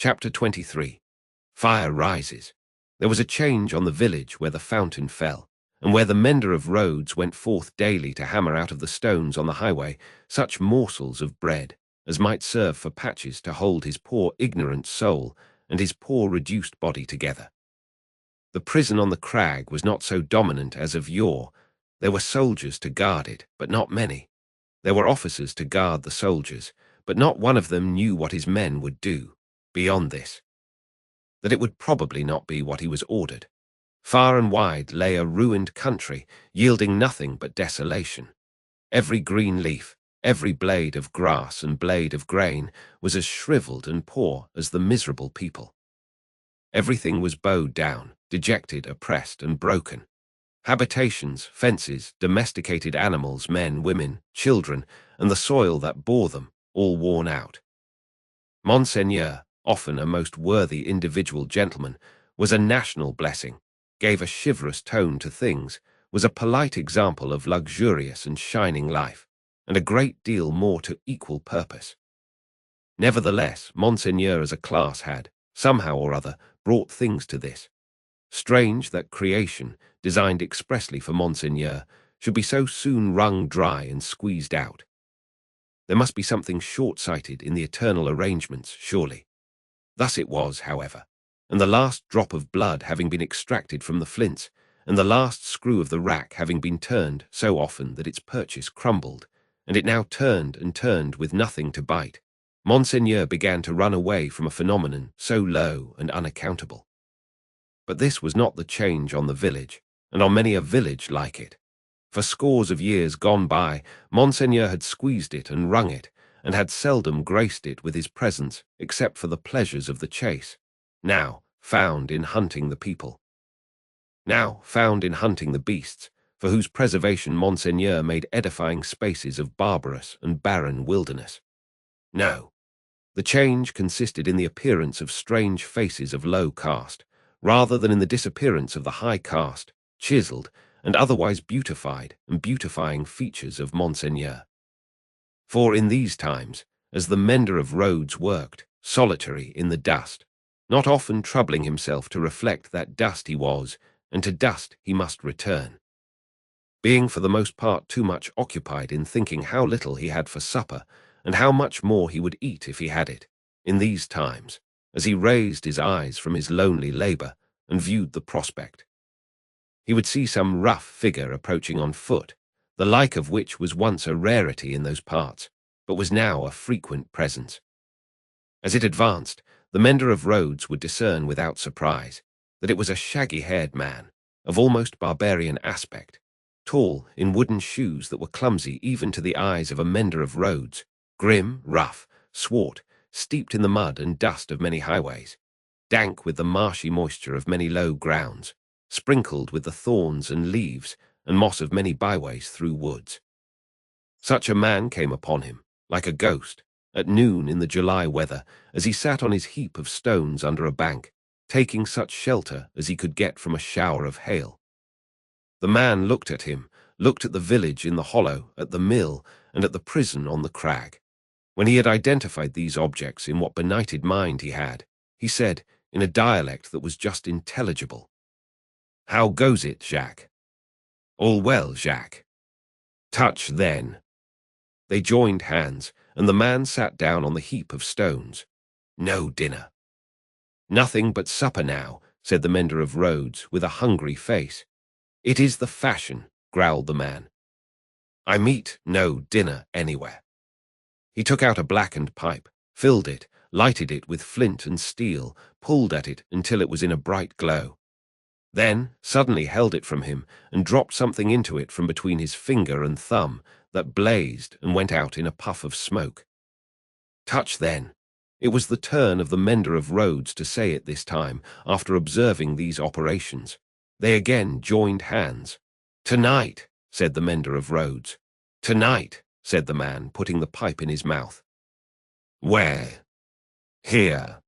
Chapter 23. Fire rises. There was a change on the village where the fountain fell, and where the mender of roads went forth daily to hammer out of the stones on the highway such morsels of bread as might serve for patches to hold his poor ignorant soul and his poor reduced body together. The prison on the crag was not so dominant as of yore. There were soldiers to guard it, but not many. There were officers to guard the soldiers, but not one of them knew what his men would do. Beyond this, that it would probably not be what he was ordered. Far and wide lay a ruined country, yielding nothing but desolation. Every green leaf, every blade of grass and blade of grain was as shriveled and poor as the miserable people. Everything was bowed down, dejected, oppressed, and broken. Habitations, fences, domesticated animals, men, women, children, and the soil that bore them, all worn out. Monseigneur, often a most worthy individual gentleman, was a national blessing, gave a chivalrous tone to things, was a polite example of luxurious and shining life, and a great deal more to equal purpose. Nevertheless, Monseigneur as a class had, somehow or other, brought things to this. Strange that creation, designed expressly for Monseigneur, should be so soon wrung dry and squeezed out. There must be something short-sighted in the eternal arrangements, surely. Thus it was, however, and the last drop of blood having been extracted from the flints, and the last screw of the rack having been turned so often that its purchase crumbled, and it now turned and turned with nothing to bite, Monseigneur began to run away from a phenomenon so low and unaccountable. But this was not the change on the village, and on many a village like it. For scores of years gone by, Monseigneur had squeezed it and wrung it, and had seldom graced it with his presence except for the pleasures of the chase, now found in hunting the people. Now found in hunting the beasts, for whose preservation Monseigneur made edifying spaces of barbarous and barren wilderness. No, the change consisted in the appearance of strange faces of low caste, rather than in the disappearance of the high caste, chiseled, and otherwise beautified and beautifying features of Monseigneur. For in these times, as the mender of roads worked, solitary in the dust, not often troubling himself to reflect that dust he was, and to dust he must return, being for the most part too much occupied in thinking how little he had for supper, and how much more he would eat if he had it, in these times, as he raised his eyes from his lonely labor and viewed the prospect, he would see some rough figure approaching on foot, the like of which was once a rarity in those parts, but was now a frequent presence. As it advanced, the mender of roads would discern without surprise that it was a shaggy-haired man, of almost barbarian aspect, tall, in wooden shoes that were clumsy even to the eyes of a mender of roads, grim, rough, swart, steeped in the mud and dust of many highways, dank with the marshy moisture of many low grounds, sprinkled with the thorns and leaves and moss of many byways through woods. Such a man came upon him, like a ghost, at noon in the July weather, as he sat on his heap of stones under a bank, taking such shelter as he could get from a shower of hail. The man looked at him, looked at the village in the hollow, at the mill, and at the prison on the crag. When he had identified these objects in what benighted mind he had, he said, in a dialect that was just intelligible, "How goes it, Jacques?" "All well, Jacques." "Touch, then." They joined hands, and the man sat down on the heap of stones. "No dinner." "Nothing but supper now," said the mender of roads, with a hungry face. "It is the fashion," growled the man. "I meet no dinner anywhere." He took out a blackened pipe, filled it, lighted it with flint and steel, pulled at it until it was in a bright glow. Then suddenly held it from him and dropped something into it from between his finger and thumb that blazed and went out in a puff of smoke. Touch, then. It was the turn of the mender of roads to say it this time, after observing these operations. They again joined hands. "Tonight," said the mender of roads. "Tonight," said the man, putting the pipe in his mouth. "Where?" "Here."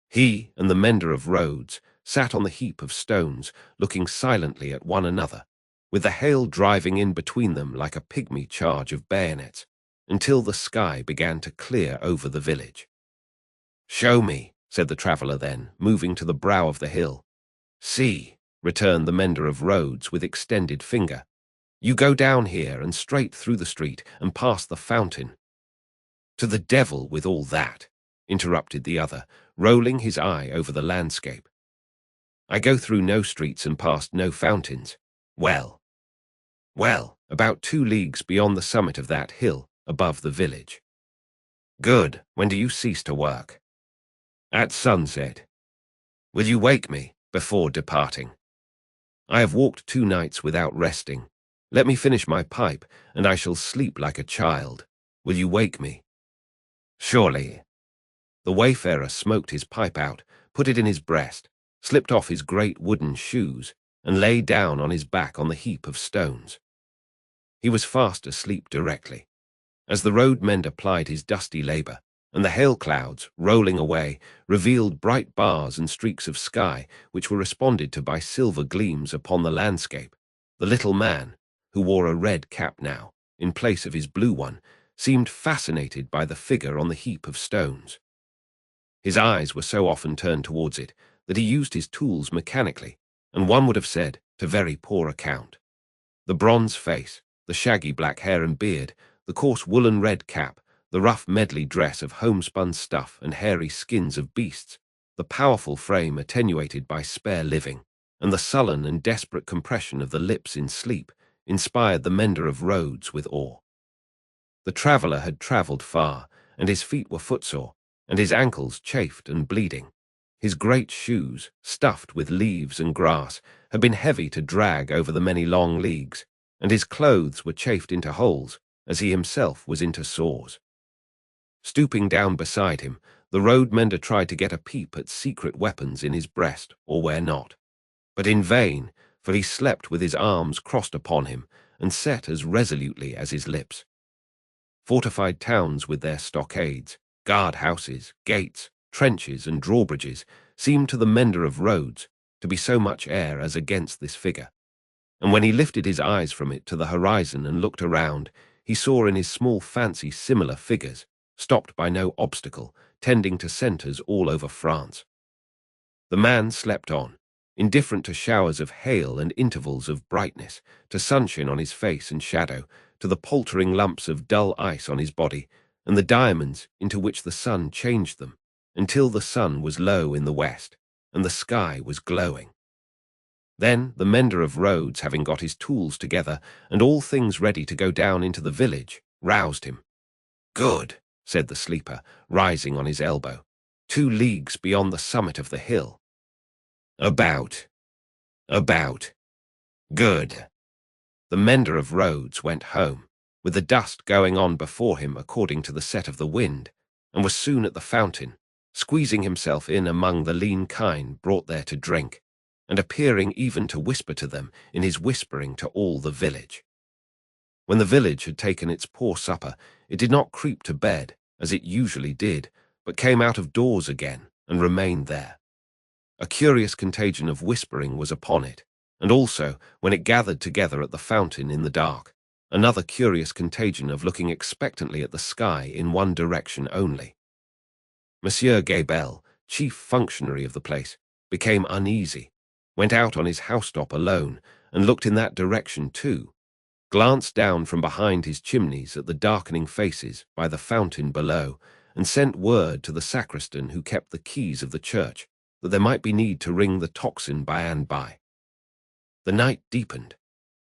He and the mender of roads sat on the heap of stones, looking silently at one another, with the hail driving in between them like a pygmy charge of bayonets, until the sky began to clear over the village. "Show me," said the traveller then, moving to the brow of the hill. See, returned the mender of roads with extended finger. You go down here and straight through the street and past the fountain. To the devil with all that, interrupted the other, rolling his eye over the landscape. I go through no streets and past no fountains. Well, about 2 leagues beyond the summit of that hill, above the village. Good. When do you cease to work? At sunset. Will you wake me before departing? I have walked 2 nights without resting. Let me finish my pipe, and I shall sleep like a child. Will you wake me? Surely. The wayfarer smoked his pipe out, put it in his breast, slipped off his great wooden shoes, and lay down on his back on the heap of stones. He was fast asleep directly. As the road mender plied his dusty labour, and the hail clouds, rolling away, revealed bright bars and streaks of sky which were responded to by silver gleams upon the landscape, the little man, who wore a red cap now, in place of his blue one, seemed fascinated by the figure on the heap of stones. His eyes were so often turned towards it that he used his tools mechanically, and one would have said, to very poor account. The bronze face, the shaggy black hair and beard, the coarse woolen red cap, the rough medley dress of homespun stuff and hairy skins of beasts, the powerful frame attenuated by spare living, and the sullen and desperate compression of the lips in sleep, inspired the mender of roads with awe. The traveller had travelled far, and his feet were footsore, and his ankles chafed and bleeding. His great shoes, stuffed with leaves and grass, had been heavy to drag over the many long leagues, and his clothes were chafed into holes, as he himself was into sores. Stooping down beside him, the road mender tried to get a peep at secret weapons in his breast or where not, but in vain, for he slept with his arms crossed upon him and set as resolutely as his lips. Fortified towns with their stockades, guard-houses, gates, trenches, and drawbridges seemed to the mender of roads to be so much air as against this figure, and when he lifted his eyes from it to the horizon and looked around, he saw in his small fancy similar figures, stopped by no obstacle, tending to centres all over France. The man slept on, indifferent to showers of hail and intervals of brightness, to sunshine on his face and shadow, to the paltering lumps of dull ice on his body, and the diamonds into which the sun changed them, until the sun was low in the west, and the sky was glowing. Then the mender of roads, having got his tools together, and all things ready to go down into the village, roused him. Good, said the sleeper, rising on his elbow. 2 leagues beyond the summit of the hill. About. Good. The mender of roads went home, with the dust going on before him according to the set of the wind, and was soon at the fountain, squeezing himself in among the lean kine brought there to drink, and appearing even to whisper to them in his whispering to all the village. When the village had taken its poor supper, it did not creep to bed, as it usually did, but came out of doors again and remained there. A curious contagion of whispering was upon it, and also, when it gathered together at the fountain in the dark, another curious contagion of looking expectantly at the sky in one direction only. Monsieur Gabelle, chief functionary of the place, became uneasy, went out on his housetop alone, and looked in that direction too, glanced down from behind his chimneys at the darkening faces by the fountain below, and sent word to the sacristan who kept the keys of the church that there might be need to ring the tocsin by and by. The night deepened.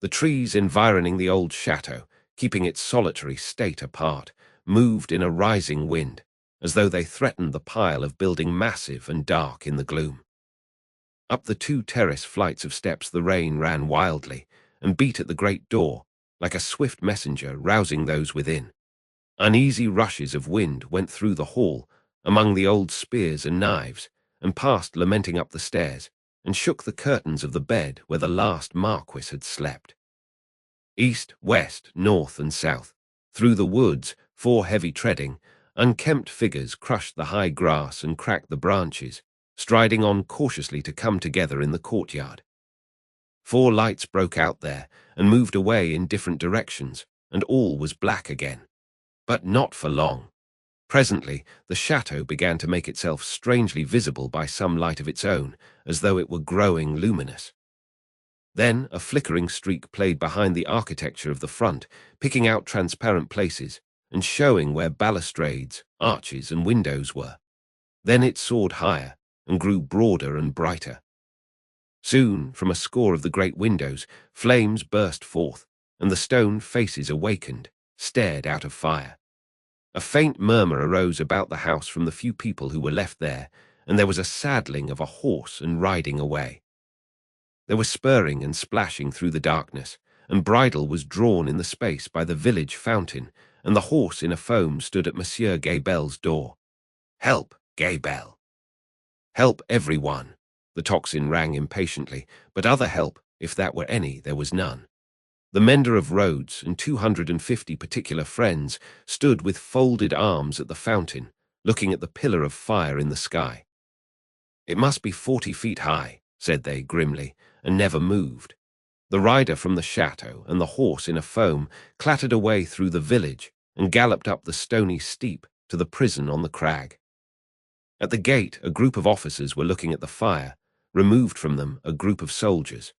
The trees environing the old chateau, keeping its solitary state apart, moved in a rising wind, as though they threatened the pile of building massive and dark in the gloom. Up the 2 terrace flights of steps the rain ran wildly, and beat at the great door, like a swift messenger rousing those within. Uneasy rushes of wind went through the hall, among the old spears and knives, and passed lamenting up the stairs, and shook the curtains of the bed where the last marquis had slept. East, west, north, and south, through the woods, 4 heavy treading, unkempt figures crushed the high grass and cracked the branches, striding on cautiously to come together in the courtyard. 4 lights broke out there and moved away in different directions, and all was black again. But not for long. Presently, the chateau began to make itself strangely visible by some light of its own, as though it were growing luminous. Then a flickering streak played behind the architecture of the front, picking out transparent places and showing where balustrades, arches, and windows were. Then it soared higher and grew broader and brighter. Soon, from a score of the great windows, flames burst forth, and the stone faces awakened, stared out of fire. A faint murmur arose about the house from the few people who were left there, and there was a saddling of a horse and riding away. There was spurring and splashing through the darkness, and bridle was drawn in the space by the village fountain, and the horse in a foam stood at Monsieur Gaybel's door. "Help, Gaybel! Help, everyone!" The tocsin rang impatiently, but other help, if that were any, there was none. The mender of roads and 250 particular friends stood with folded arms at the fountain, looking at the pillar of fire in the sky. "It must be 40 feet high," said they grimly, and never moved. The rider from the chateau and the horse in a foam clattered away through the village and galloped up the stony steep to the prison on the crag. At the gate, a group of officers were looking at the fire, removed from them a group of soldiers.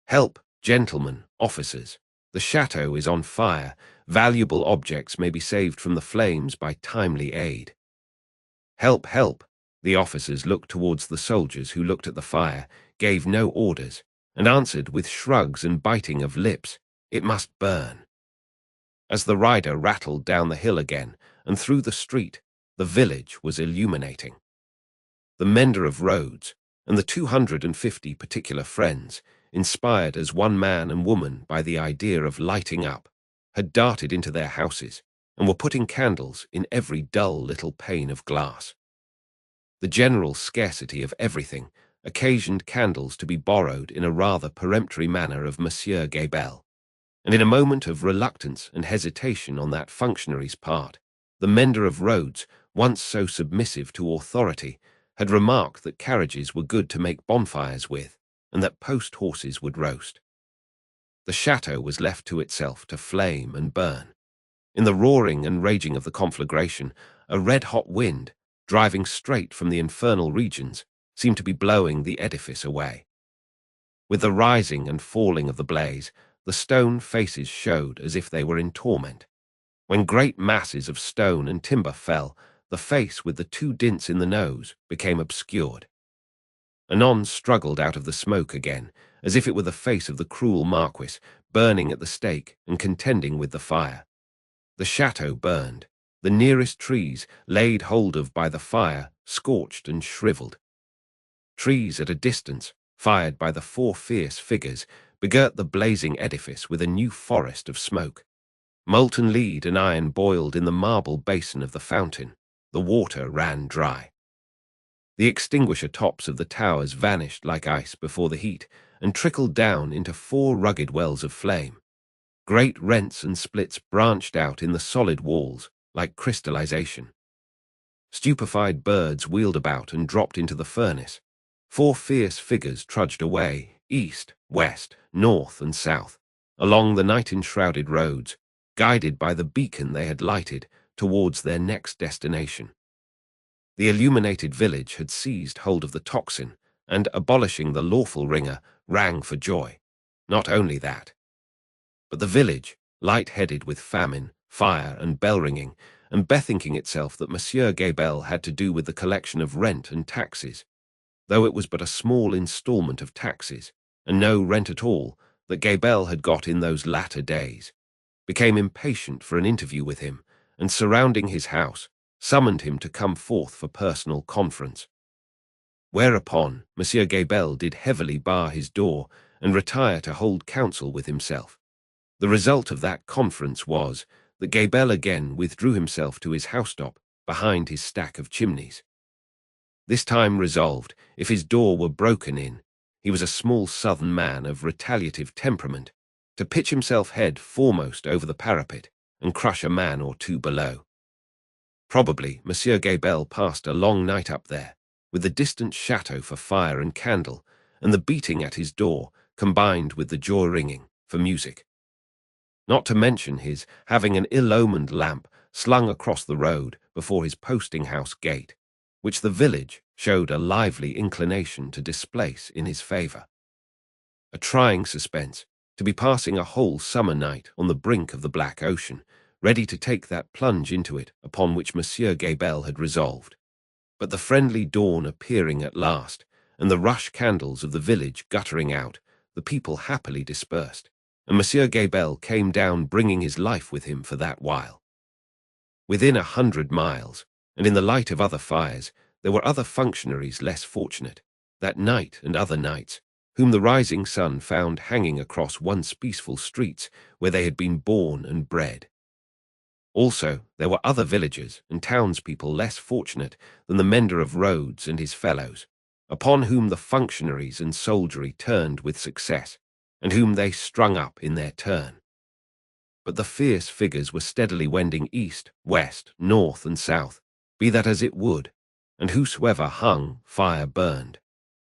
"Help, gentlemen, officers! The chateau is on fire. Valuable objects may be saved from the flames by timely aid." "Help, help!" The officers looked towards the soldiers who looked at the fire, gave no orders, and answered with shrugs and biting of lips, "It must burn." As the rider rattled down the hill again and through the street, the village was illuminating. The mender of roads and the 250 particular friends, inspired as one man and woman by the idea of lighting up, had darted into their houses and were putting candles in every dull little pane of glass. The general scarcity of everything occasioned candles to be borrowed in a rather peremptory manner of Monsieur Gaybel, and in a moment of reluctance and hesitation on that functionary's part, the mender of roads, once so submissive to authority, had remarked that carriages were good to make bonfires with, and that post horses would roast. The chateau was left to itself to flame and burn. In the roaring and raging of the conflagration, a red-hot wind, driving straight from the infernal regions, seemed to be blowing the edifice away. With the rising and falling of the blaze, the stone faces showed as if they were in torment. When great masses of stone and timber fell, the face with the 2 dints in the nose became obscured. Anon struggled out of the smoke again, as if it were the face of the cruel marquis, burning at the stake and contending with the fire. The chateau burned. The nearest trees, laid hold of by the fire, scorched and shriveled. Trees at a distance, fired by the 4 fierce figures, begirt the blazing edifice with a new forest of smoke. Molten lead and iron boiled in the marble basin of the fountain. The water ran dry. The extinguisher tops of the towers vanished like ice before the heat and trickled down into 4 rugged wells of flame. Great rents and splits branched out in the solid walls like crystallization. Stupefied birds wheeled about and dropped into the furnace. 4 fierce figures trudged away, east, west, north, and south, along the night-enshrouded roads, guided by the beacon they had lighted towards their next destination. The illuminated village had seized hold of the tocsin and, abolishing the lawful ringer, rang for joy. Not only that, but the village, light-headed with famine, fire, and bell-ringing, and bethinking itself that Monsieur Gaybel had to do with the collection of rent and taxes, though it was but a small instalment of taxes, and no rent at all, that Gaybel had got in those latter days, became impatient for an interview with him, and surrounding his house, summoned him to come forth for personal conference. Whereupon Monsieur Gaybel did heavily bar his door and retire to hold counsel with himself. The result of that conference was that Gaybel again withdrew himself to his housetop behind his stack of chimneys. This time resolved, if his door were broken in, he was a small southern man of retaliative temperament, to pitch himself head foremost over the parapet and crush a man or 2 below. Probably Monsieur Gaybel passed a long night up there, with the distant chateau for fire and candle, and the beating at his door combined with the joy-ringing for music. Not to mention his having an ill-omened lamp slung across the road before his posting-house gate, which the village showed a lively inclination to displace in his favour. A trying suspense, to be passing a whole summer night on the brink of the Black Ocean, ready to take that plunge into it upon which Monsieur Gabelle had resolved. But the friendly dawn appearing at last, and the rush candles of the village guttering out, the people happily dispersed, and Monsieur Gabelle came down bringing his life with him for that while. Within 100 miles, and in the light of other fires, there were other functionaries less fortunate, that night and other nights, whom the rising sun found hanging across once peaceful streets where they had been born and bred. Also, there were other villagers and townspeople less fortunate than the mender of roads and his fellows, upon whom the functionaries and soldiery turned with success, and whom they strung up in their turn. But the fierce figures were steadily wending east, west, north, and south, be that as it would, and whosoever hung, fire burned.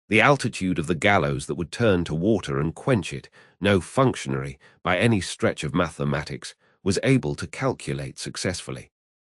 The altitude of the gallows that would turn to water and quench it, no functionary, by any stretch of mathematics, was able to calculate successfully.